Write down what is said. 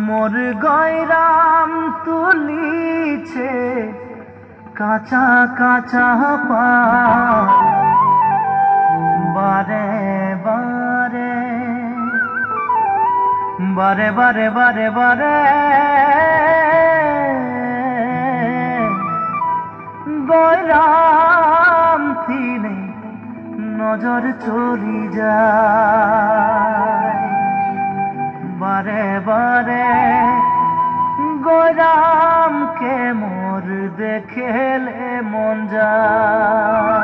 মোর গয়রাম তুলিছে কাঁচা কাঁচা পা বারে বারে বারে বারে বারে বারে গয়রাম থিনে নজর চলি যায় বারে বারে গয়রামকে মোর দেখেলে মন যায়।